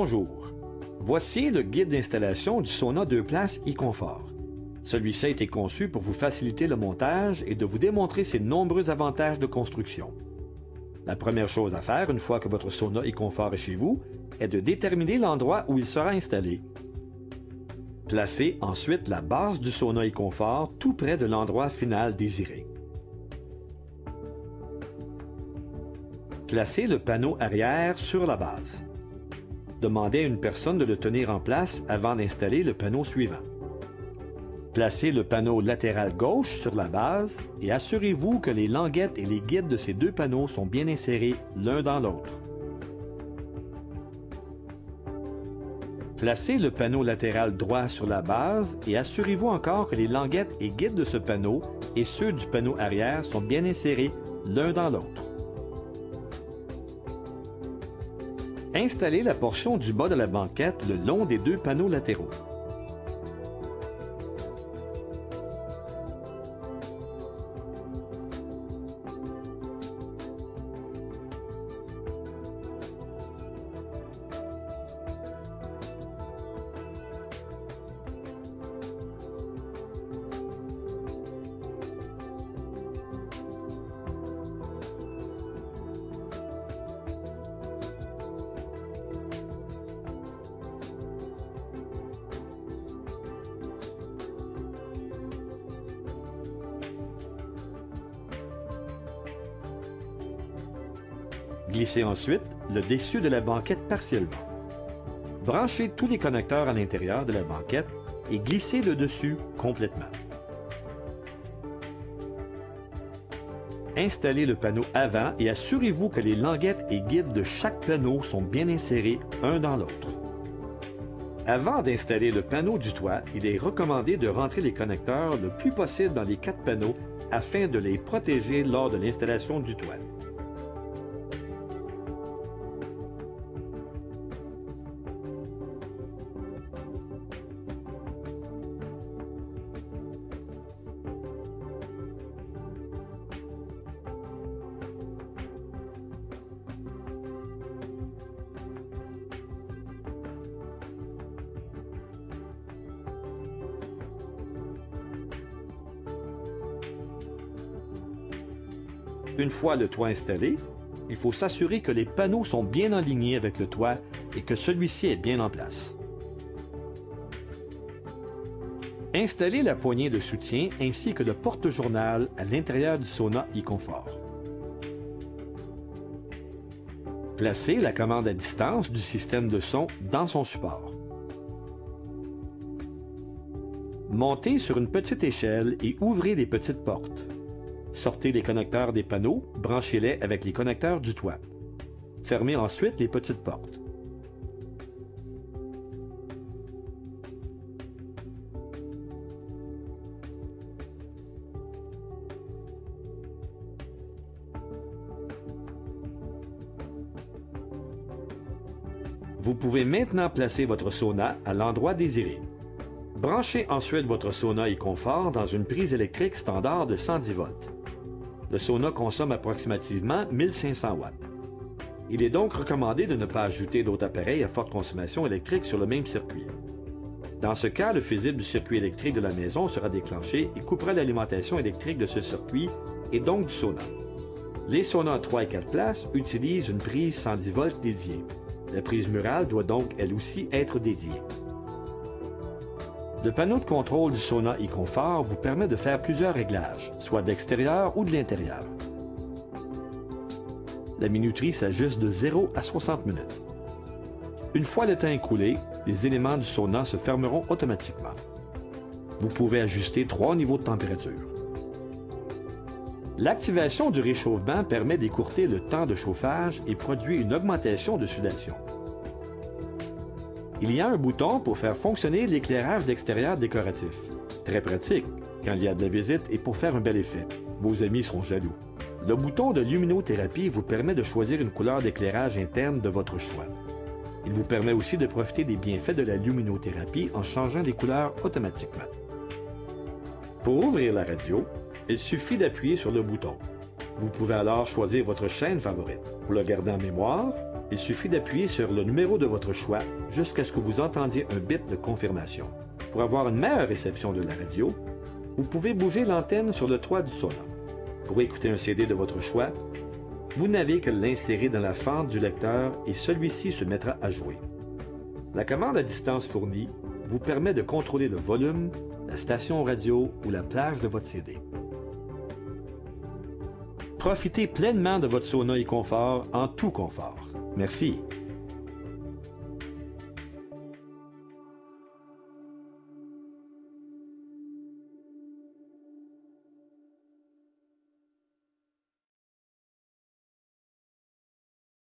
Bonjour, voici le guide d'installation du sauna 2 places e-confort. Celui-ci a été conçu pour vous faciliter le montage et de vous démontrer ses nombreux avantages de construction. La première chose à faire une fois que votre sauna e-confort est chez vous est de déterminer l'endroit où il sera installé. Placez ensuite la base du sauna e-confort tout près de l'endroit final désiré. Placez le panneau arrière sur la base. Demandez à une personne de le tenir en place avant d'installer le panneau suivant. Placez le panneau latéral gauche sur la base et assurez-vous que les languettes et les guides de ces deux panneaux sont bien insérés l'un dans l'autre. Placez le panneau latéral droit sur la base et assurez-vous encore que les languettes et guides de ce panneau et ceux du panneau arrière sont bien insérés l'un dans l'autre. Installez la portion du bas de la banquette le long des deux panneaux latéraux. Glissez ensuite le dessus de la banquette partiellement. Branchez tous les connecteurs à l'intérieur de la banquette et glissez le dessus complètement. Installez le panneau avant et assurez-vous que les languettes et guides de chaque panneau sont bien insérés un dans l'autre. Avant d'installer le panneau du toit, il est recommandé de rentrer les connecteurs le plus possible dans les 4 panneaux afin de les protéger lors de l'installation du toit. Une fois le toit installé, il faut s'assurer que les panneaux sont bien alignés avec le toit et que celui-ci est bien en place. Installez la poignée de soutien ainsi que le porte-journal à l'intérieur du sauna e-confort. Placez la commande à distance du système de son dans son support. Montez sur une petite échelle et ouvrez les petites portes. Sortez les connecteurs des panneaux, branchez-les avec les connecteurs du toit. Fermez ensuite les petites portes. Vous pouvez maintenant placer votre sauna à l'endroit désiré. Branchez ensuite votre sauna e-confort dans une prise électrique standard de 110 volts. Le sauna consomme approximativement 1500 watts. Il est donc recommandé de ne pas ajouter d'autres appareils à forte consommation électrique sur le même circuit. Dans ce cas, le fusible du circuit électrique de la maison sera déclenché et coupera l'alimentation électrique de ce circuit et donc du sauna. Les saunas 3 et 4 places utilisent une prise 110 volts dédiée. La prise murale doit donc elle aussi être dédiée. Le panneau de contrôle du sauna e-confort vous permet de faire plusieurs réglages, soit d'extérieur ou de l'intérieur. La minuterie s'ajuste de 0 à 60 minutes. Une fois le temps écoulé, les éléments du sauna se fermeront automatiquement. Vous pouvez ajuster 3 niveaux de température. L'activation du réchauffement permet d'écourter le temps de chauffage et produit une augmentation de sudation. Il y a un bouton pour faire fonctionner l'éclairage d'extérieur décoratif. Très pratique quand il y a de la visite et pour faire un bel effet. Vos amis seront jaloux. Le bouton de luminothérapie vous permet de choisir une couleur d'éclairage interne de votre choix. Il vous permet aussi de profiter des bienfaits de la luminothérapie en changeant les couleurs automatiquement. Pour ouvrir la radio, il suffit d'appuyer sur le bouton. Vous pouvez alors choisir votre chaîne favorite. Pour le garder en mémoire, il suffit d'appuyer sur le numéro de votre choix jusqu'à ce que vous entendiez un bip de confirmation. Pour avoir une meilleure réception de la radio, vous pouvez bouger l'antenne sur le toit du Sona. Pour écouter un CD de votre choix, vous n'avez qu'à l'insérer dans la fente du lecteur et celui-ci se mettra à jouer. La commande à distance fournie vous permet de contrôler le volume, la station radio ou la plage de votre CD. Profitez pleinement de votre Sona e-Confort en tout confort. Merci.